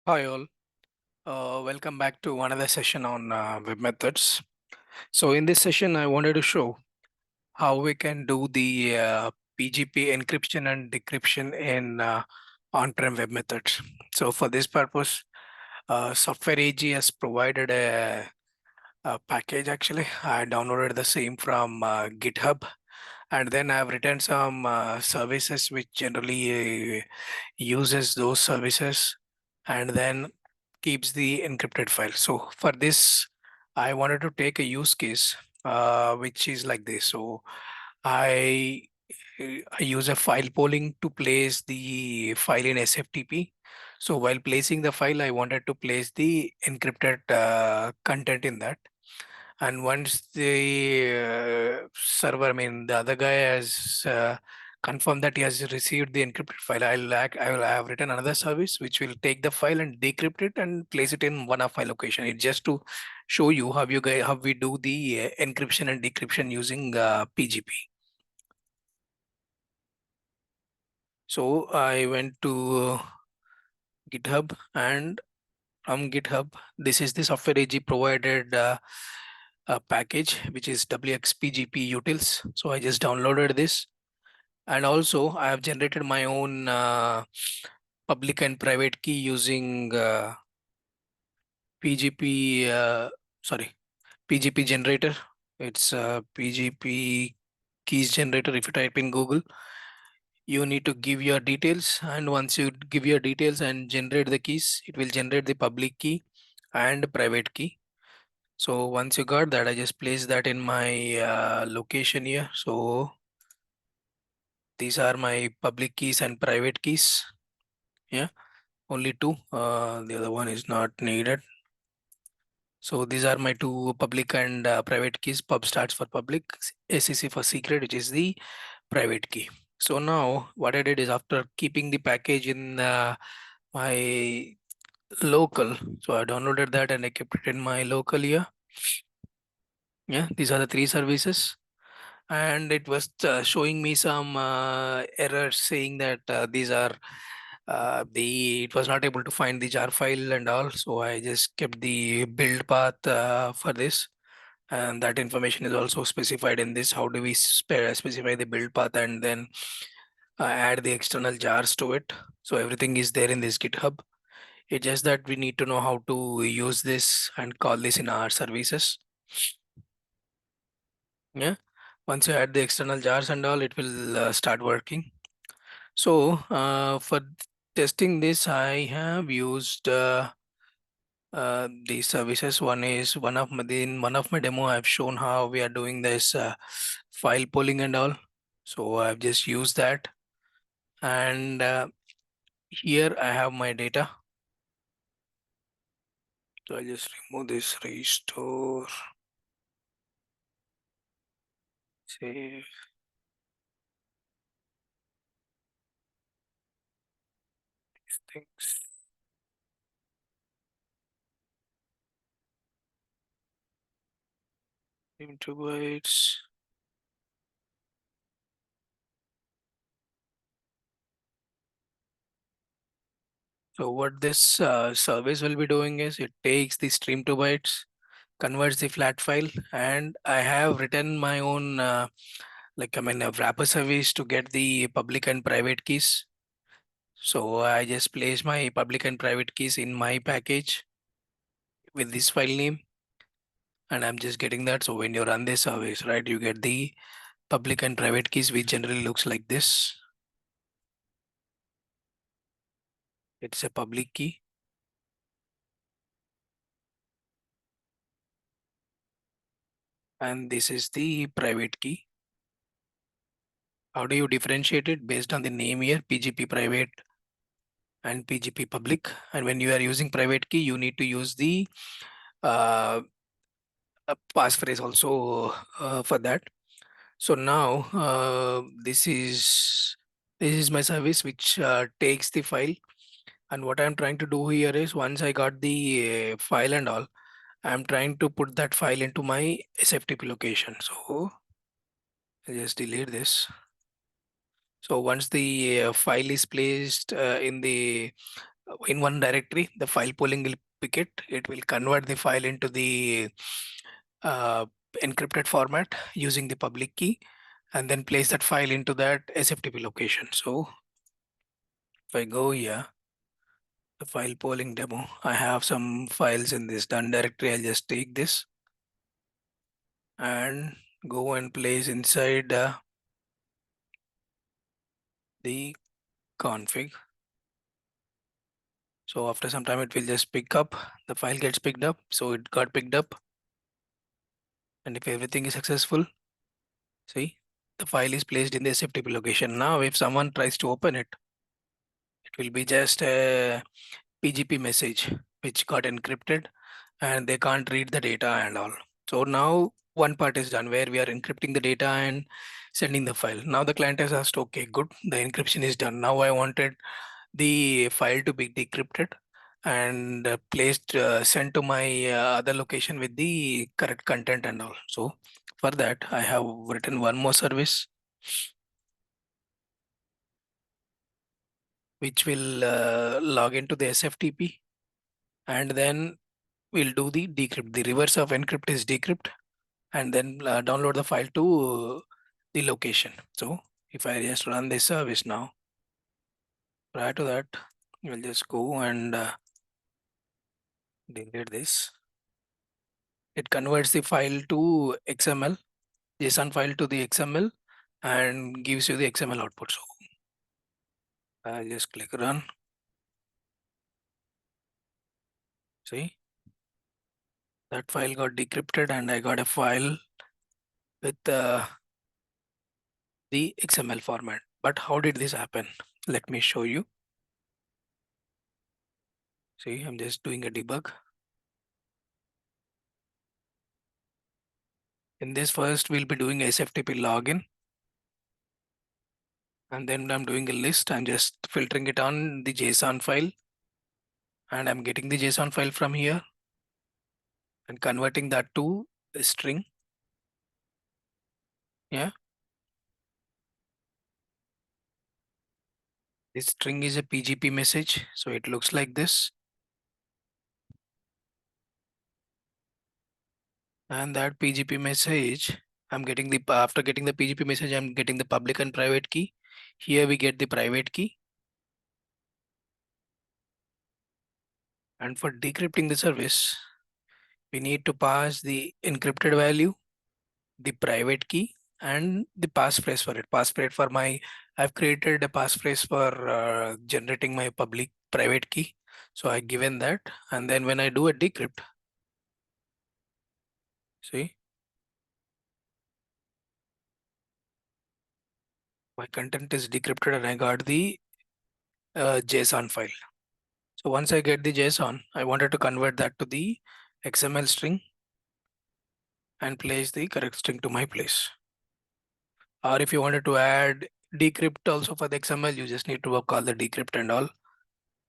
Hi all, welcome back to another session on webMethods. So in this session, I wanted to show how we can do the PGP encryption and decryption in on-prem webMethods. So for this purpose, Software AG has provided a package actually. I downloaded the same from GitHub, and then I've written some services which generally uses those services and then keeps the encrypted file. So for this, I wanted to take a use case which is like this. So I I use a file polling to place the file in SFTP. So while placing the file, I wanted to place the encrypted content in that. And once the server, I mean the other guy has confirmed that he has received the encrypted file, I will have written another service which will take the file and decrypt it and place it in one of my location. It's just to show you how we do the encryption and decryption using PGP. So I went to GitHub, and from GitHub, this is the Software AG provided package, which is WXPGP utils. So I just downloaded this, and also I have generated my own public and private key using PGP. Sorry, PGP generator. It's PGP keys generator. If you type in Google, you need to give your details, and once you give your details and generate the keys, it will generate the public key and private key. So once you got that, I just place that in my location here. So these are my public keys and private keys. Yeah, only two. The other one is not needed. So these are my two public and private keys. Pub starts for public, SEC for secret, which is the private key. So now what I did is, after keeping the package in my local, so I downloaded that and I kept it in my local here. Yeah, these are the three services, and it was showing me some errors saying that these are the it was not able to find the jar file and all. So I just kept the build path for this, and that information is also specified in this. How do we specify the build path and then add the external jars to it? So everything is there in this GitHub. It's just that we need to know how to use this and call this in our services. Yeah, once you add the external jars and all, it will start working. So for testing this, I have used these services. One is in one of my demo, I've shown how we are doing this file polling and all. So I've just used that, and here I have my data. So I just remove this, restore, save things, into bytes. So what this service will be doing is, it takes the stream to bytes, converts the flat file, and I have written my own a wrapper service to get the public and private keys. So I just place my public and private keys in my package with this file name, and I'm just getting that. So when you run this service, right, you get the public and private keys, which generally looks like this. It's a public key, and this is the private key. How do you differentiate it? Based on the name here, PGP private and PGP public. And when you are using private key, you need to use the uh, passphrase also for that. So now this is my service which takes the file, and what I'm trying to do here is, once I got the file and all, I'm trying to put that file into my SFTP location. So I just delete this. So once the file is placed in the in one directory. The file pooling will pick it. It will convert the file into the uh, encrypted format using the public key, and then place that file into that SFTP location. So if I go here, the file polling demo, I have some files in this done directory. I'll just take this and go and place inside the config. So after some time, it will just pick up. The file gets picked up. So it got picked up. And if everything is successful, see, the file is placed in the SFTP location. Now, if someone tries to open it, it will be just a PGP message which got encrypted and they can't read the data and all. So now one part is done where we are encrypting the data and sending the file. Now the client has asked, okay, good, the encryption is done. Now I wanted the file to be decrypted and placed, sent to my other location with the correct content and all. So for that, I have written one more service which will log into the SFTP, and then we'll do the decrypt. The reverse of encrypt is decrypt, and then download the file to the location. So if I just run this service now, prior to that, we'll just go and delete this. It converts the file to XML, JSON file to the XML, and gives you the XML output. So I'll just click run. See, that file got decrypted, and I got a file with the XML format. But how did this happen? Let me show you. See, I'm just doing a debug. In this first, we'll be doing SFTP login. And then I'm doing a list. I'm just filtering it on the JSON file. And I'm getting the JSON file from here and converting that to a string. Yeah. This string is a PGP message. So it looks like this. And that PGP message, I'm getting the, after getting the PGP message, I'm getting the public and private key. Here we get the private key. And for decrypting the service, we need to pass the encrypted value, the private key, and the passphrase for it. Passphrase for my, I've created a passphrase for generating my public private key. So I given that, and then when I do a decrypt, see, my content is decrypted and I got the JSON file. So once I get the JSON, I wanted to convert that to the XML string and place the correct string to my place. Or if you wanted to add decrypt also for the XML, you just need to call the decrypt and all,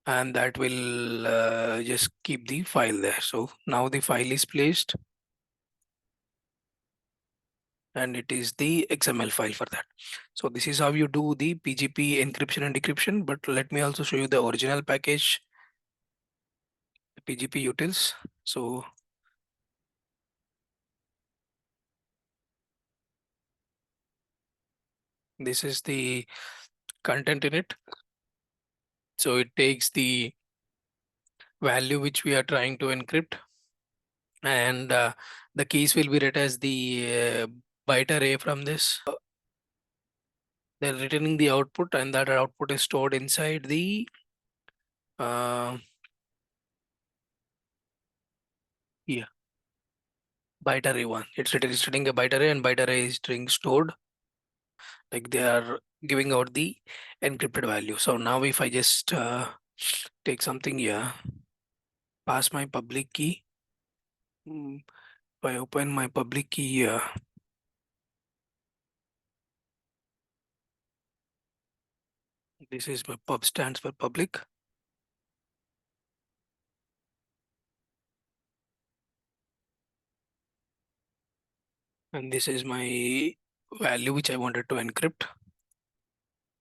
and that will just keep the file there. So now the file is placed and it is the XML file for that. So this is how you do the PGP encryption and decryption, but let me also show you the original package, the PGP utils. So this is the content in it. So it takes the value which we are trying to encrypt, and the keys will be read as the byte array from this. They're returning the output, and that output is stored inside the uh, yeah, byte array one. It's returning a byte array, and byte array is string stored. Like they are giving out the encrypted value. So now if I just take something here, pass my public key. If I open my public key here, this is my pub stands for public. And this is my value which I wanted to encrypt.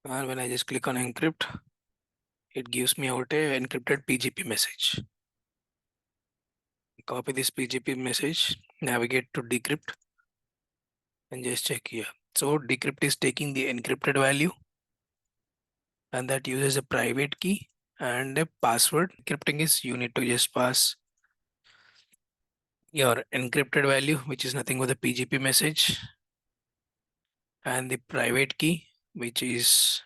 And when I just click on encrypt, it gives me out a encrypted PGP message. Copy this PGP message, navigate to decrypt, and just check here. So decrypt is taking the encrypted value, and that uses a private key and a password. Encrypting is you need to just pass your encrypted value, which is nothing but a PGP message, and the private key, which is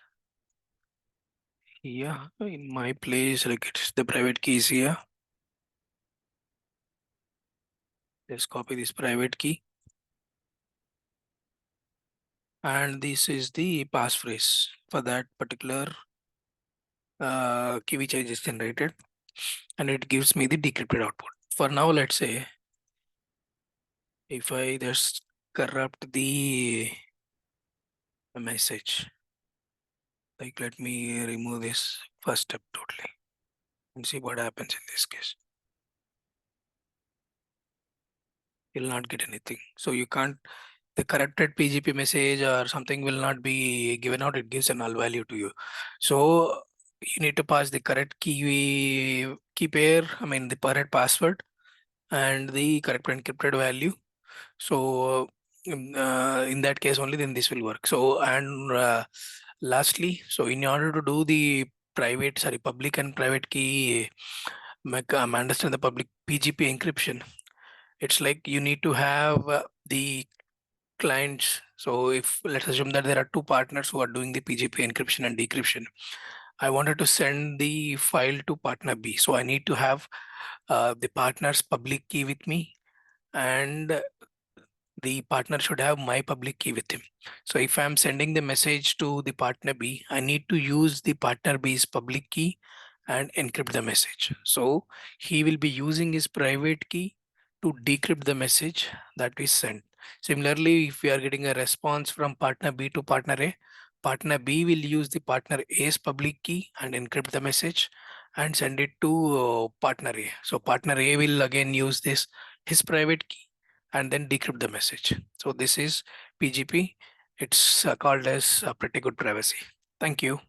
here in my place. Like it's the private key is here. Just copy this private key, and this is the passphrase for that particular key which I just generated, and it gives me the decrypted output. For now, let's say if I just corrupt the message, like let me remove this first step totally and see what happens in this case. You'll not get anything. So you can't, the corrupted PGP message or something will not be given out. It gives a null value to you. So you need to pass the correct key pair, I mean the correct password and the correct encrypted value. So in that case only then this will work. So and lastly, so in order to do the public and private key, understand the public PGP encryption, it's like you need to have the clients. So if let's assume that there are two partners who are doing the PGP encryption and decryption, I wanted to send the file to partner B. So I need to have the partner's public key with me, and the partner should have my public key with him. So if I'm sending the message to the partner B, I need to use the partner B's public key and encrypt the message. So he will be using his private key to decrypt the message that we sent. Similarly, if we are getting a response from partner B to partner B will use the partner A's public key and encrypt the message and send it to partner A. So partner A will again use this his private key and then decrypt the message. So this is PGP. It's called as pretty good privacy. Thank you.